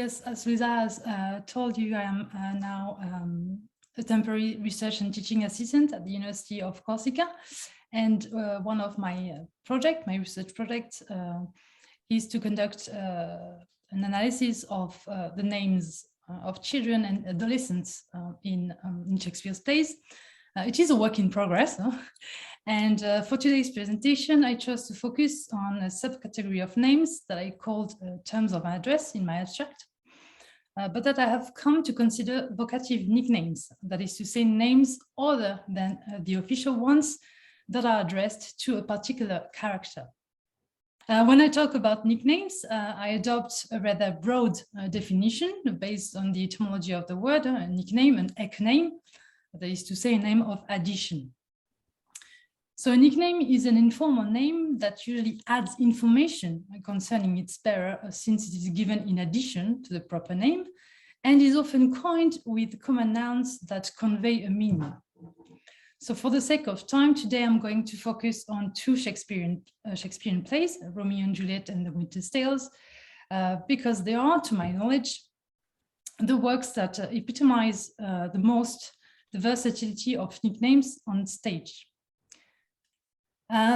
Yes, as Lisa has told you, I am now a temporary research and teaching assistant at the University of Corsica. And one of my research projects, is to conduct an analysis of the names of children and adolescents in Shakespeare's plays. It is a work in progress. Huh? And for today's presentation, I chose to focus on a subcategory of names that I called terms of address in my abstract, but that I have come to consider vocative nicknames, that is to say names other than the official ones that are addressed to a particular character. When I talk about nicknames, I adopt a rather broad definition based on the etymology of the word, a nickname, an eke-name, that is to say a name of addition. So a nickname is an informal name that usually adds information concerning its bearer, since it is given in addition to the proper name, and is often coined with common nouns that convey a meaning. So for the sake of time, today I'm going to focus on two Shakespearean plays, Romeo and Juliet and the Winter's Tales, because they are, to my knowledge, the works that epitomize the most the versatility of nicknames on stage.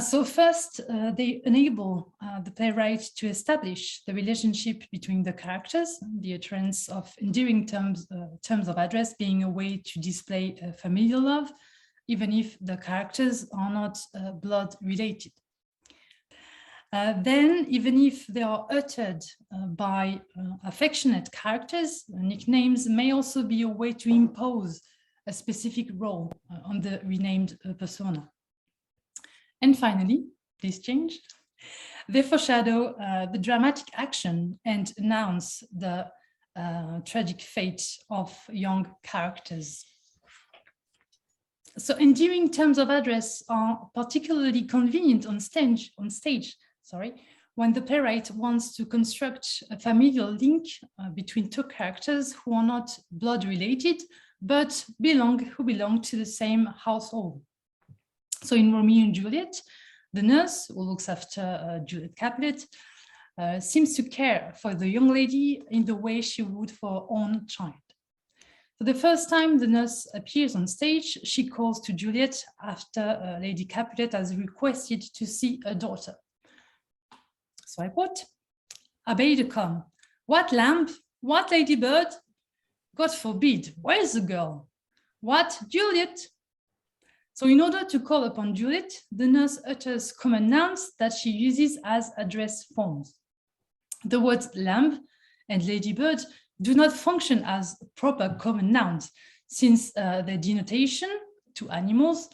So first, they enable the playwright to establish the relationship between the characters, the utterance of endearing terms of address being a way to display familial love, even if the characters are not blood related. Then, even if they are uttered by affectionate characters, nicknames may also be a way to impose a specific role on the renamed persona. And finally, this change, they foreshadow the dramatic action and announce the tragic fate of young characters. So endearing terms of address are particularly convenient on stage, when the playwright wants to construct a familial link between two characters who are not blood related, but who belong to the same household. So in Romeo and Juliet, the nurse who looks after Juliet Capulet seems to care for the young lady in the way she would for her own child. For the first time the nurse appears on stage, she calls to Juliet after Lady Capulet has requested to see her daughter. So I quote, "I bade her come. What lamb? What Ladybird? God forbid, where is the girl? What, Juliet?" So in order to call upon Juliet, the nurse utters common nouns that she uses as address forms. The words lamb and ladybird do not function as proper common nouns, since their denotation to animals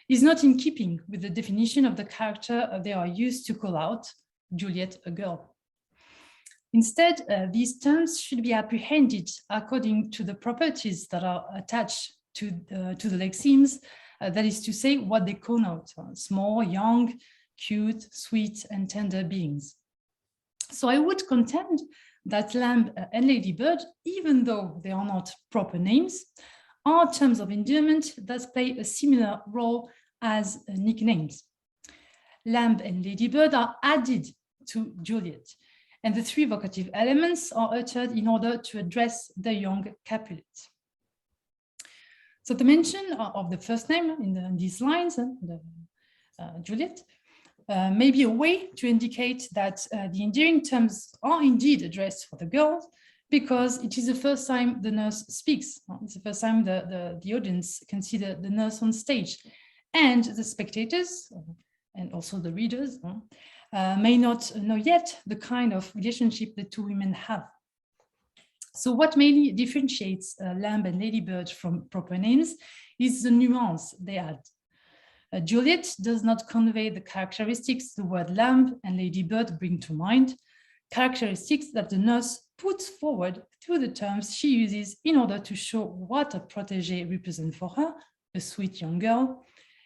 is not in keeping with the definition of the character they are used to call out, Juliet, a girl. Instead, these terms should be apprehended according to the properties that are attached to the lexemes, that is to say, what they connote: small, young, cute, sweet, and tender beings. So I would contend that lamb and ladybird, even though they are not proper names, are terms of endearment that play a similar role as nicknames. Lamb and ladybird are added to Juliet, and the three vocative elements are uttered in order to address the young Capulet. So the mention of the first name in these lines, Juliet, may be a way to indicate that the endearing terms are indeed addressed for the girl, because it is the first time the nurse speaks. It's the first time the audience consider the nurse on stage, and the spectators and also the readers may not know yet the kind of relationship the two women have. So what mainly differentiates lamb and ladybird from proper names is the nuance they add. Juliet does not convey the characteristics the word lamb and ladybird bring to mind, characteristics that the nurse puts forward through the terms she uses in order to show what a protégé represents for her, a sweet young girl,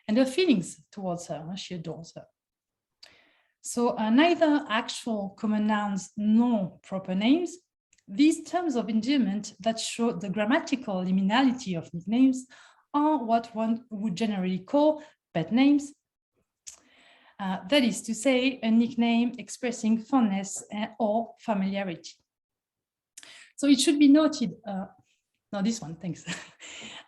and her feelings towards her. She adores her. So neither actual common nouns nor proper names, these terms of endearment that show the grammatical liminality of nicknames are what one would generally call pet names. That is to say, a nickname expressing fondness or familiarity. So it should be noted, no, this one, thanks.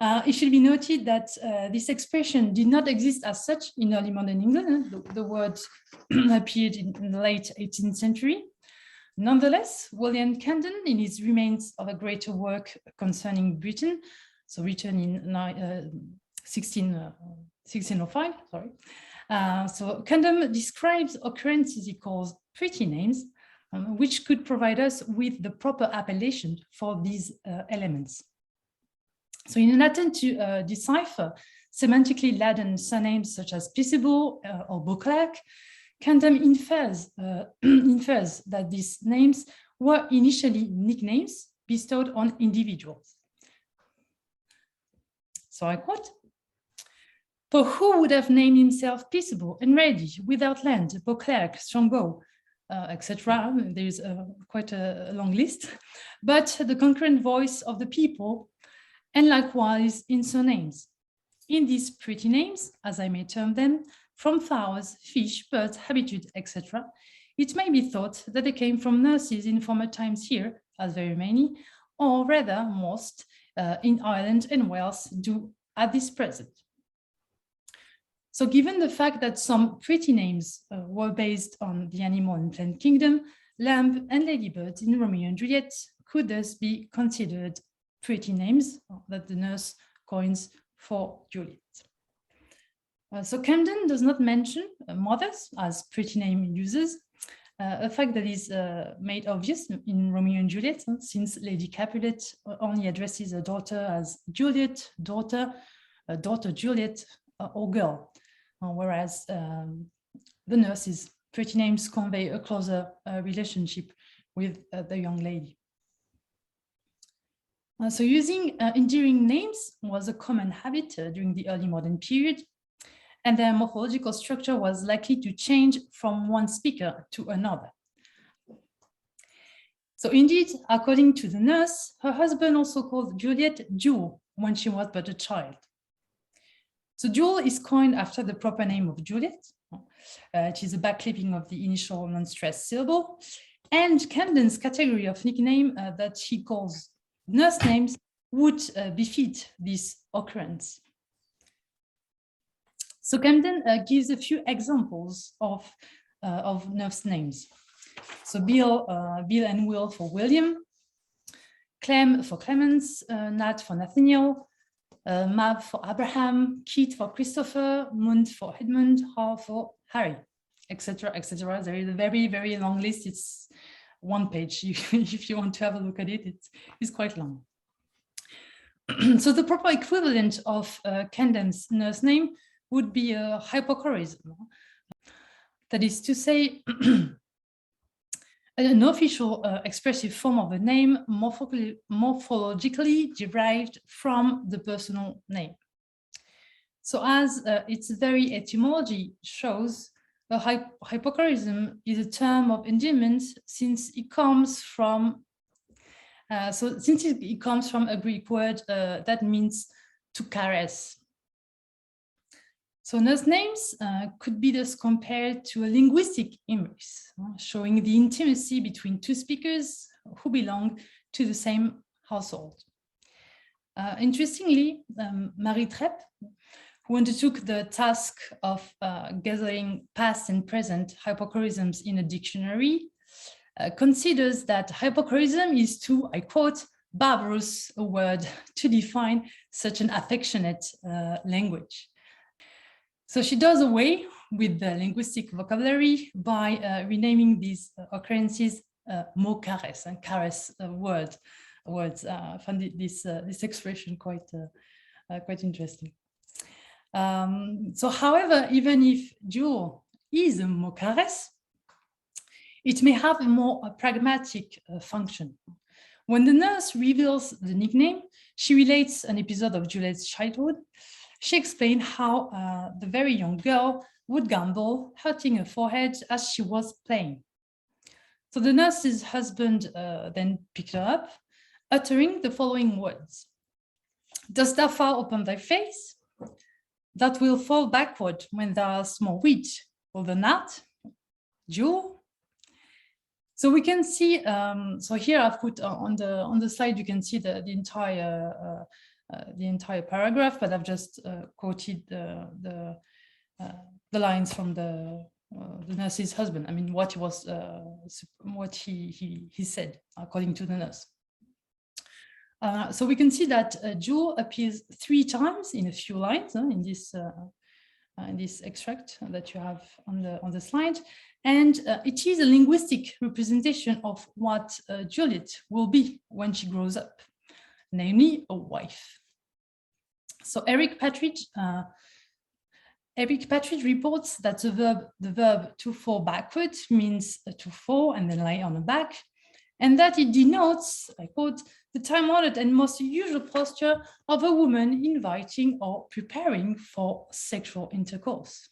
It should be noted that this expression did not exist as such in early modern England. The word appeared in the late 18th century. Nonetheless, William Camden, in his Remains of a Greater Work Concerning Britain, so written in 1605, sorry. So Camden describes occurrences he calls pretty names, which could provide us with the proper appellation for these elements. So in an attempt to decipher semantically laden surnames such as peaceable or Beauclerk, Camden infers that these names were initially nicknames bestowed on individuals. So I quote, "For who would have named himself peaceable and ready, without land, Beauclerk, Strongbow, etc." There's quite a long list, but the concurrent voice of the people, and likewise in surnames. In these pretty names, as I may term them, from flowers, fish, birds, habitude, etc., it may be thought that they came from nurses in former times here, as very many, or rather most, in Ireland and Wales do at this present. So given the fact that some pretty names were based on the animal and plant kingdom, lamb and ladybird in Romeo and Juliet could thus be considered pretty names that the nurse coins for Juliet. So Camden does not mention mothers as pretty name users, a fact that is made obvious in Romeo and Juliet, since Lady Capulet only addresses her daughter as Juliet, daughter, daughter Juliet, or girl, whereas the nurse's pretty names convey a closer relationship with the young lady. So using endearing names was a common habit during the early modern period, and their morphological structure was likely to change from one speaker to another. So indeed, according to the nurse, her husband also called Juliet Jewel when she was but a child. So Jewel is coined after the proper name of Juliet. It is a backclipping of the initial non-stressed syllable, and Camden's category of nickname that he calls nurse names would befit this occurrence. So Camden gives a few examples of nurse names. So Bill and Will for William, Clem for Clemens, Nat for Nathaniel, Mab for Abraham, Keith for Christopher, Mund for Edmund, Hall for Harry, etc., etc. There is a very, very long list. It's one page. If you want to have a look at it, it's quite long. So the proper equivalent of Camden's nurse name would be a hypocorism. That is to say, an official expressive form of a name morphologically derived from the personal name. So as its very etymology shows, a hypocorism is a term of endearment since it comes from a Greek word that means to caress. So nurse names could be thus compared to a linguistic embrace, showing the intimacy between two speakers who belong to the same household. Interestingly, Marie Trepp, who undertook the task of gathering past and present hypocorisms in a dictionary, considers that hypocorism is too, I quote, barbarous a word to define such an affectionate language. So she does away with the linguistic vocabulary by renaming these occurrences mot caresse, and caress words. I found this expression quite interesting. So, however, even if Jewel is a mot caresse, it may have a more pragmatic function. When the nurse reveals the nickname, she relates an episode of Juliet's childhood. She explained how the very young girl would gamble, hurting her forehead as she was playing. So the nurse's husband then picked her up, uttering the following words: "Dost thou fall upon thy face? That will fall backward when thou art small wheat. Will the not? Jewel? So we can see, so here I've put on the slide, you can see the entire paragraph, but I've just quoted the lines from the nurse's husband. I mean, what he was, what he said according to the nurse. So we can see that Jewel appears 3 times in a few lines in this extract that you have on the slide, and it is a linguistic representation of what Juliet will be when she grows up, namely a wife. So Eric Patridge reports that the verb to fall backward means to fall and then lie on the back, and that it denotes, I quote, the time-honored and most usual posture of a woman inviting or preparing for sexual intercourse.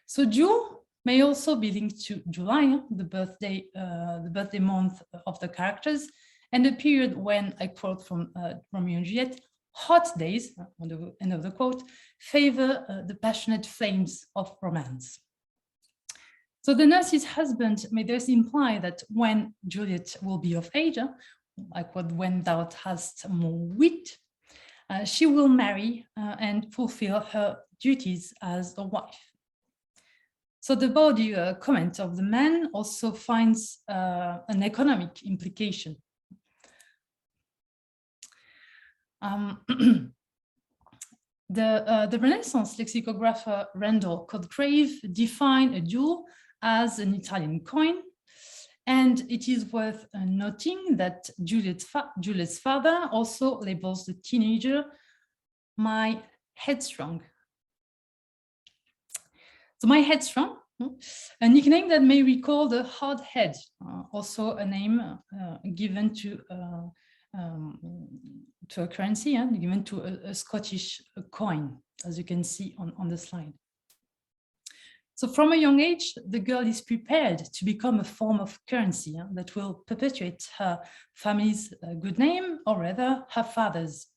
So Jewel may also be linked to July, the birthday month of the characters, and the period when, I quote from Romeo and Juliet, hot days, on the end of the quote, favor the passionate flames of romance. So the nurse's husband may thus imply that when Juliet will be of age, I quote, when thou hast more wit, she will marry and fulfill her duties as a wife. So the body comment of the man also finds an economic implication. The Renaissance lexicographer Randall Cotgrave defined a jewel as an Italian coin, and it is worth noting that Juliet's father also labels the teenager my headstrong. So my headstrong, a nickname that may recall the hard head, also a name given to a currency, given to a Scottish coin, as you can see on the slide. So from a young age, the girl is prepared to become a form of currency that will perpetuate her family's good name, or rather her father's.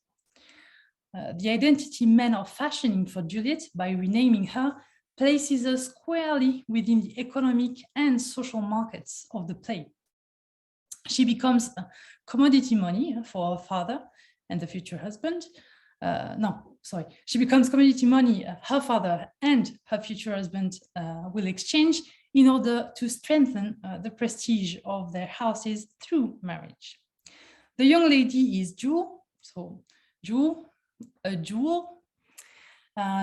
The identity men are fashioning for Juliet by renaming her places her squarely within the economic and social markets of the play. She becomes commodity money for her father and the future husband. She becomes commodity money her father and her future husband will exchange in order to strengthen the prestige of their houses through marriage. The young lady is Jewel, so Jewel, a jewel.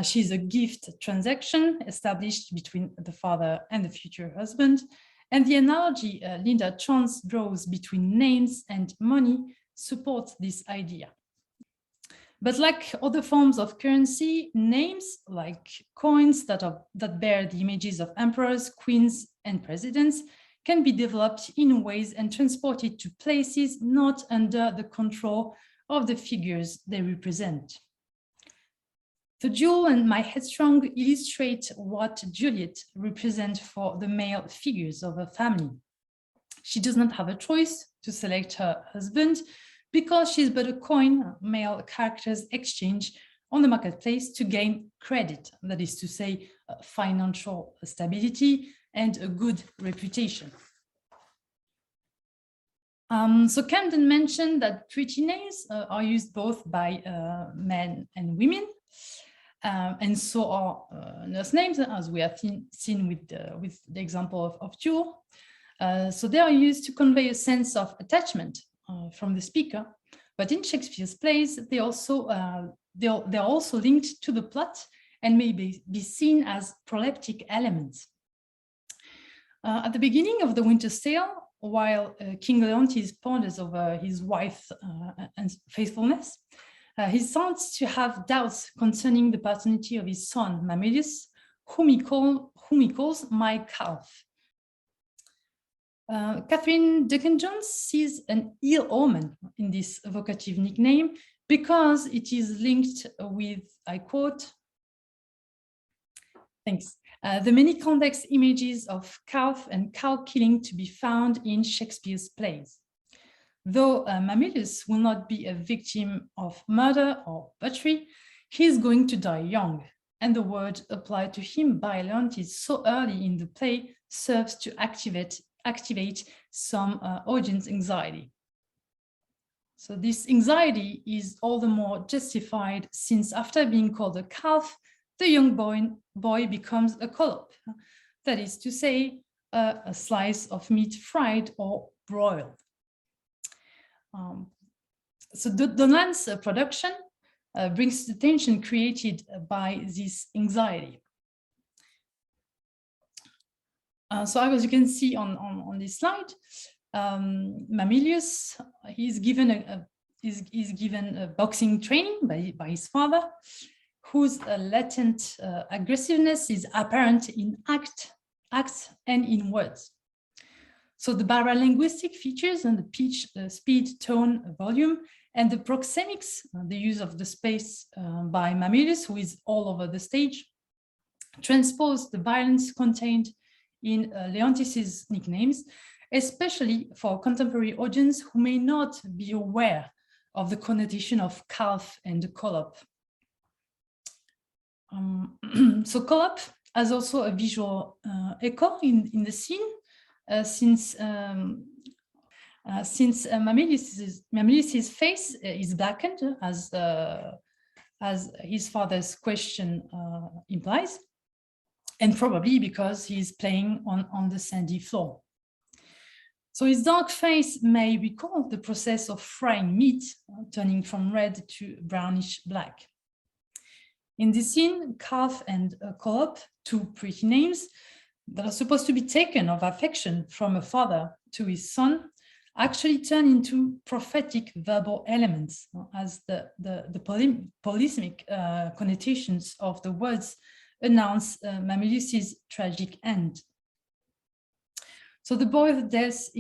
She's a gift transaction established between the father and the future husband. And the analogy Linda Chance draws between names and money supports this idea. But like other forms of currency, names like coins that bear the images of emperors, queens, and presidents can be developed in ways and transported to places not under the control of the figures they represent. The jewel and my headstrong illustrate what Juliet represents for the male figures of her family. She does not have a choice to select her husband because she's but a coin male characters exchange on the marketplace to gain credit, that is to say, financial stability and a good reputation. So Camden mentioned that pretty names are used both by men and women. And so are nurse names, as we have seen with the example of Jewel. So they are used to convey a sense of attachment from the speaker, but in Shakespeare's plays, they're also linked to the plot and may be seen as proleptic elements. At the beginning of The Winter's Tale, while King Leontes ponders over his wife's faithfulness, he starts to have doubts concerning the paternity of his son, Mamilius, whom he calls my calf. Catherine Duncan-Jones sees an ill omen in this evocative nickname because it is linked with, I quote, thanks, the many complex images of calf and cow killing to be found in Shakespeare's plays. Though Mamilius will not be a victim of murder or butchery, he is going to die young, and the word applied to him by Leontes so early in the play serves to activate activate some audience anxiety. So this anxiety is all the more justified since after being called a calf, the young boy becomes a collop. That is to say, a slice of meat fried or broiled. So the lens production brings the tension created by this anxiety. So as you can see on this slide, Mamilius is given a boxing training by his father, whose latent aggressiveness is apparent in acts and in words. So the paralinguistic features and the pitch, speed, tone, volume, and the proxemics, the use of the space by Mamilius, who is all over the stage, transpose the violence contained in Leontis's nicknames, especially for contemporary audience who may not be aware of the connotation of calf and collop. So collop has also a visual echo in the scene, since Mamilius's face is blackened, as his father's question implies, and probably because he's playing on the sandy floor. So his dark face may recall the process of frying meat, turning from red to brownish black. In this scene, calf and collop, two pretty names that are supposed to be taken of affection from a father to his son, actually turn into prophetic verbal elements, as the polysemic connotations of the words announce Mamilius's tragic end. So the boy's death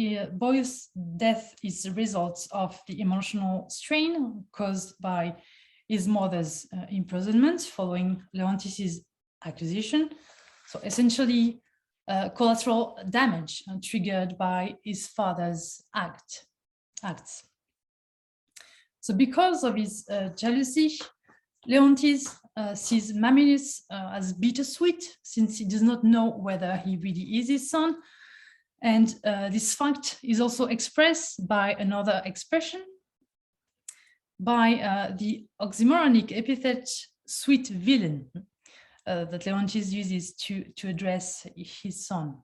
is the result of the emotional strain caused by his mother's imprisonment following Leontis's accusation. So essentially, collateral damage triggered by his father's acts. So because of his jealousy, Leontis sees Mamilius as bittersweet, since he does not know whether he really is his son. And this fact is also expressed by another expression, by the oxymoronic epithet sweet villain that Leontis uses to address his son.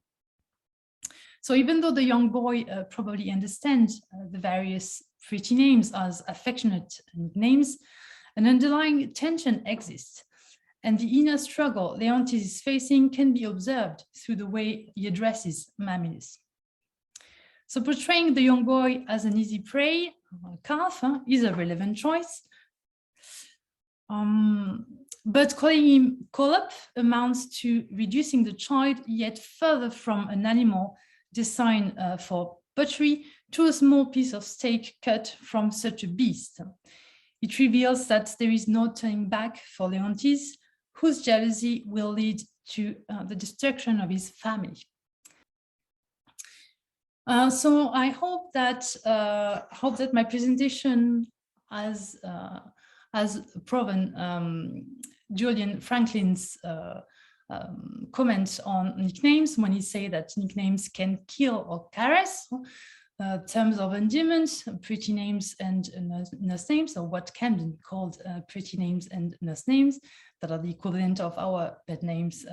So even though the young boy probably understands the various pretty names as affectionate names, an underlying tension exists, and the inner struggle Leontis is facing can be observed through the way he addresses Mamilius. So portraying the young boy as an easy prey, calf, is a relevant choice. But calling him collop amounts to reducing the child yet further from an animal designed for butchery to a small piece of steak cut from such a beast. It reveals that there is no turning back for Leontis, whose jealousy will lead to the destruction of his family. So I hope that my presentation has proven Julian Franklin's comment on nicknames when he said that nicknames can kill or caress. Terms of endearment, pretty names and nursenames, or what Camden called pretty names and nursenames, that are the equivalent of our pet names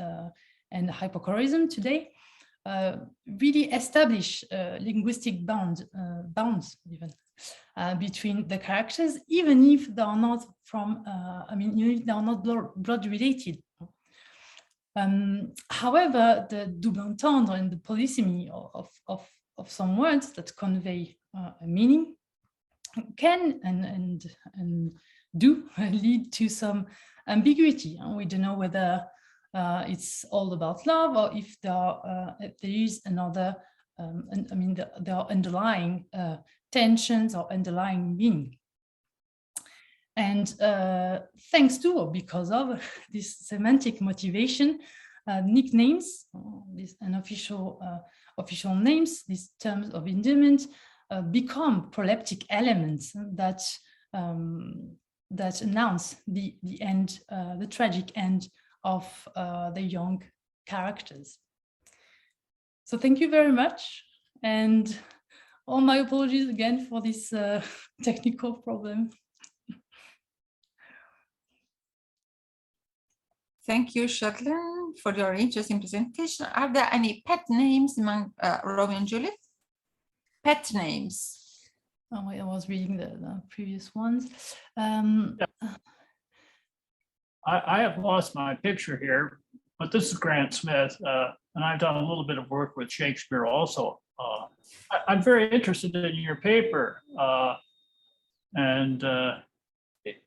and hypocorism today, really establish linguistic bounds even between the characters, even if they are not from, they are not blood related. However, the double entendre and the polysemy of some words that convey a meaning can and do lead to some ambiguity. We don't know whether it's all about love, or if there is another, there are underlying tensions or underlying meaning. And thanks to, or because of this semantic motivation, nicknames, these unofficial official names, these terms of endearment, become proleptic elements that that announce the end, the tragic end of the young characters. So thank you very much. And all my apologies again for this technical problem. Thank you, Charlène, for your interesting presentation. Are there any pet names among Romeo and Juliet? Pet names. Oh, I was reading the previous ones. I have lost my picture here, but this is Grant Smith, and I've done a little bit of work with Shakespeare also. I'm very interested in your paper, and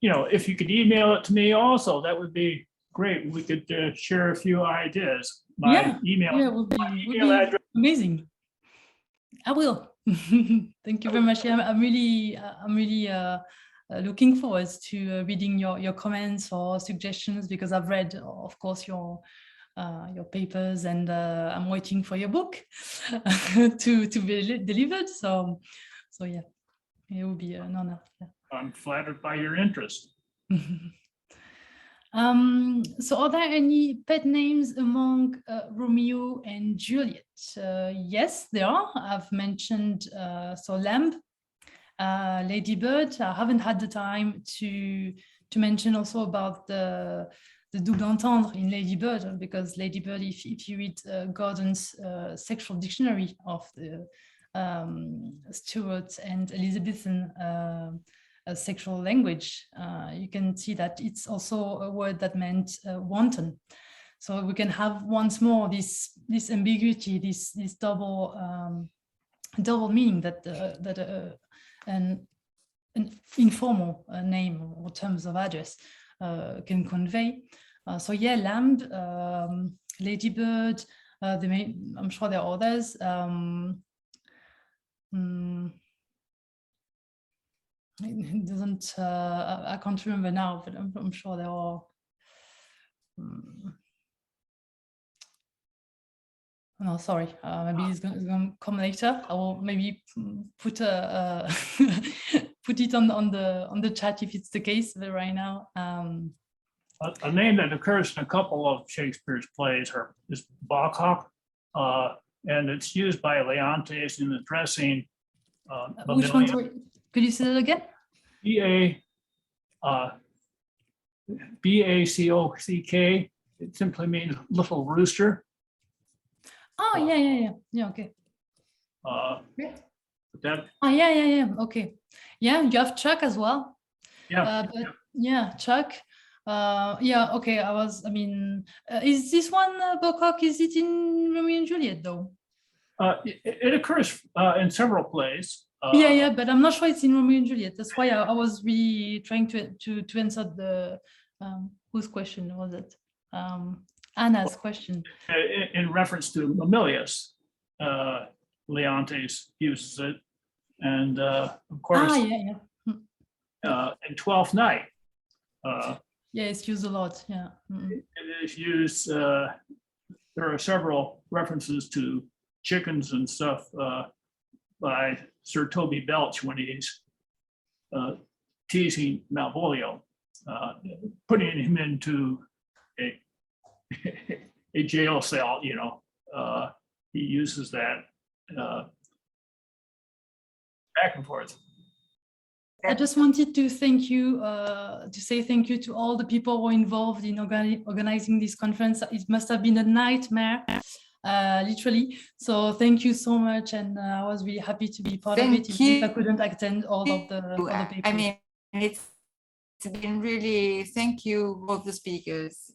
you know, if you could email it to me also, that would be great. We could share a few ideas. My email, would be address. Amazing. I will. Thank you very much. Yeah, I'm really looking forward to reading your comments or suggestions, because I've read, of course, your papers, and I'm waiting for your book to be delivered. So yeah, it will be an honor. Yeah. I'm flattered by your interest. So are there any pet names among Romeo and Juliet? Yes, there are. I've mentioned so Lamb, Ladybird. I haven't had the time to mention also about the double entendre in Ladybird, because Ladybird, if you read Gordon's sexual dictionary of the Stuart and Elizabethan sexual language, you can see that it's also a word that meant wanton. So we can have once more this ambiguity, this double meaning that an informal name or terms of address can convey. So yeah, Lamb, Ladybird, I'm sure there are others. It doesn't, I can't remember now, but I'm sure there are. No, sorry, maybe it's going to come later. I will maybe put put it on the chat if it's the case, but right now. A name that occurs in a couple of Shakespeare's plays is Bacchus, and it's used by Leontes in addressing which one? Sorry? Could you say that again? B-A-C-O-C-K. It simply means little rooster. Oh, yeah, okay. That. Oh, yeah, okay. Yeah, you have Chuck as well. Yeah. But yeah, Chuck. Yeah, okay. Is this one Bacchus? Is it in Romeo and Juliet though? It occurs in several plays. Yeah, but I'm not sure it's in Romeo and Juliet. That's why I was really trying to answer the whose question was it? Anna's question. In reference to Mamilius, Leontes uses it, and of course, in Twelfth Night. Yeah, it's used a lot. Yeah, it is used. There are several references to chickens and stuff by Sir Toby Belch when he's teasing Malvolio, putting him into a jail cell. You know, he uses that back and forth. I just wanted to thank you, to say thank you to all the people who were involved in organizing this conference. It must have been a nightmare, literally. So thank you so much, and I was really happy to be part of it. If I couldn't attend all of the papers. I mean, it's been really, thank you, both the speakers.